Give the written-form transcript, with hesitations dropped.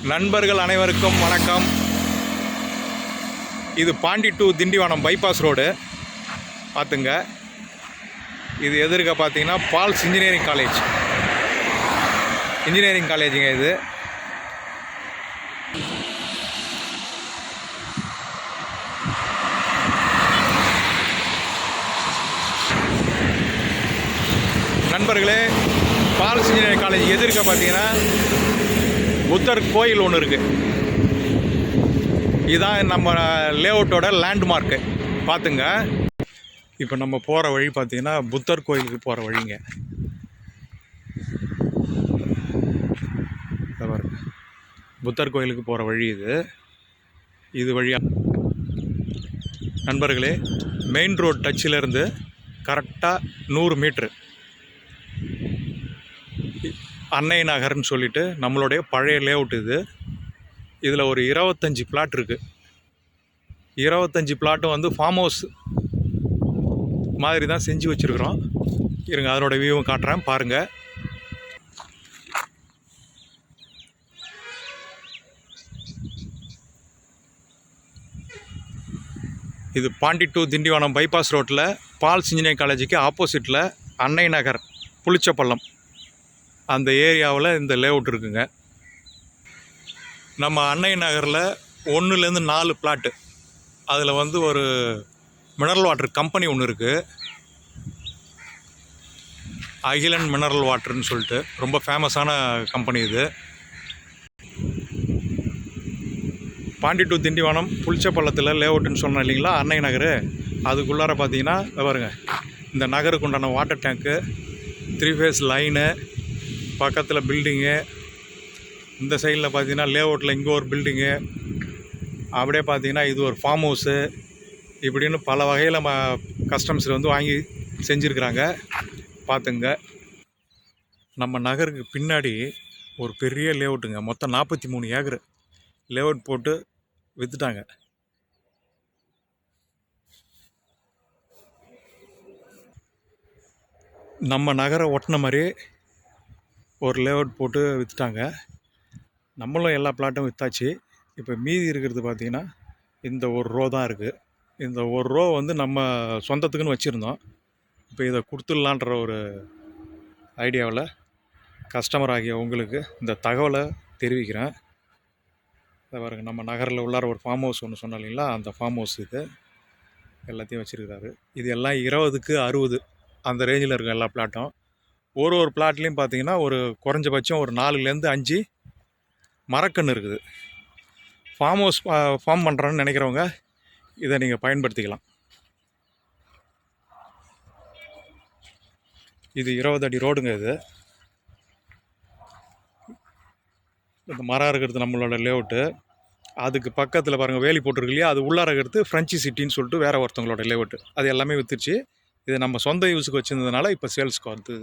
நண்பர்கள் அனைவருக்கும் வணக்கம். இது Pondy to Tindivanam bypass road பார்த்துங்க. இது எதிர்க்க பார்த்தீங்கன்னா பால்ஸ் இன்ஜினியரிங் காலேஜுங்க. இது நண்பர்களே, பால்ஸ் இன்ஜினியரிங் காலேஜ் எதிர்க்க பார்த்தீங்கன்னா புத்தர் கோயில் ஒன்று இருக்குது. இதுதான் நம்ம லேஅவுட்டோட லேண்ட்மார்க்கு பார்த்துங்க. இப்போ நம்ம போகிற வழி பார்த்தீங்கன்னா புத்தர் கோயிலுக்கு போகிற வழிங்க. புத்தர் கோயிலுக்கு போகிற வழி இது வழியாக நண்பர்களே, மெயின் ரோட் டச்சிலேருந்து கரெக்டாக 100 மீட்ரு அன்னை நகர்னு சொல்லிட்டு நம்மளுடைய பழைய லேஅவுட் இதில் ஒரு 25 பிளாட் இருக்குது. 25 பிளாட்டும் வந்து ஃபார்ம் ஹவுஸ் மாதிரி தான் செஞ்சு வச்சுருக்குறோம். இருங்க, அதனோட வியூவும் காட்டுறேன் பாருங்கள். இது பாண்டி டு திண்டிவனம் பைபாஸ் ரோட்டில் பால்ஸ் இன்ஜினியரிங் காலேஜுக்கு ஆப்போசிட்டில் அன்னை நகர் புளிச்சப்பள்ளம் அந்த ஏரியாவில் இந்த லேஅவுட் இருக்குங்க. நம்ம அன்னை நகரில் 1லேருந்து 4 பிளாட்டு, அதில் வந்து ஒரு மினரல் வாட்டர் கம்பெனி ஒன்று இருக்குது. அகிலன் மினரல் வாட்டர்னு சொல்லிட்டு ரொம்ப ஃபேமஸான கம்பெனி இது. பாண்டி டு திண்டிவனம் புளிச்சப்பள்ளத்தில் லேஅவுட்டுன்னு சொன்னேன் இல்லைங்களா, அன்னை நகர். அதுக்குள்ளார பார்த்தீங்கன்னா பாருங்க, இந்த நகருக்கு உண்டான வாட்டர் டேங்க்கு, 3 ஃபேஸ் லைனு, பக்கத்தில் பில்டிங்கு, இந்த சைடில் பார்த்தீங்கன்னா லேஅவுட்டில் இங்கே ஒரு பில்டிங்கு, அப்படியே பார்த்தீங்கன்னா இது ஒரு ஃபார்ம் ஹவுஸு, இப்படின்னு பல வகையில் கஸ்டமர்ஸ் வந்து வாங்கி செஞ்சுருக்குறாங்க பார்த்துங்க. நம்ம நகருக்கு பின்னாடி ஒரு பெரிய லேஅவுட்டுங்க. மொத்தம் 43 ஏக்கர் லேஅவுட் போட்டு விற்றுட்டாங்க. நம்ம நகரை ஒட்டின மாதிரி ஒரு லேஅவுட் போட்டு விற்றுட்டாங்க. நம்மளும் எல்லா பிளாட்டும் விற்றாச்சு. இப்போ மீதி இருக்கிறது பார்த்திங்கன்னா இந்த ஒரு ரோ தான் இருக்குது. இந்த ஒரு ரோ வந்து நம்ம சொந்தத்துக்குன்னு வச்சுருந்தோம். இப்போ இதை கொடுத்துடலான்ற ஒரு ஐடியாவில் கஸ்டமர் ஆகிய உங்களுக்கு இந்த தகவலை தெரிவிக்கிறேன். இதை பாருங்க, நம்ம நகரில் உள்ளார ஒரு ஃபார்ம் ஹவுஸ் ஒன்று சொன்னோம் இல்லைங்களா, அந்த ஃபார்ம் ஹவுஸ் இது எல்லாத்தையும் வச்சுருக்கிறாரு. இது எல்லாம் 20க்கு 60 அந்த ரேஞ்சில் இருக்கும் எல்லா பிளாட்டும். ஒரு பிளாட்லேயும் பார்த்தீங்கன்னா ஒரு குறைஞ்சபட்சம் ஒரு 4லேருந்து 5 மரக்கன்று இருக்குது. ஃபார்ம் ஹவுஸ் ஃபார்ம் பண்ணுறோன்னு நினைக்கிறவங்க இதை நீங்கள் பயன்படுத்திக்கலாம். இது 20 அடி ரோடுங்க. இந்த மரம் இருக்கிறது நம்மளோட லேஅவுட்டு. அதுக்கு பக்கத்தில் பாருங்கள் வேலி போட்டிருக்கு இல்லையா, அது உள்ளார இருக்கிறது ஃப்ரெஞ்சு சிட்டின்னு சொல்லிட்டு வேறு ஒருத்தவங்களோட லேஅவுட்டு. அது எல்லாமே விற்றுச்சு. இது நம்ம சொந்த யூஸுக்கு வச்சுருந்ததுனால இப்போ சேல்ஸ்க்கு வருது.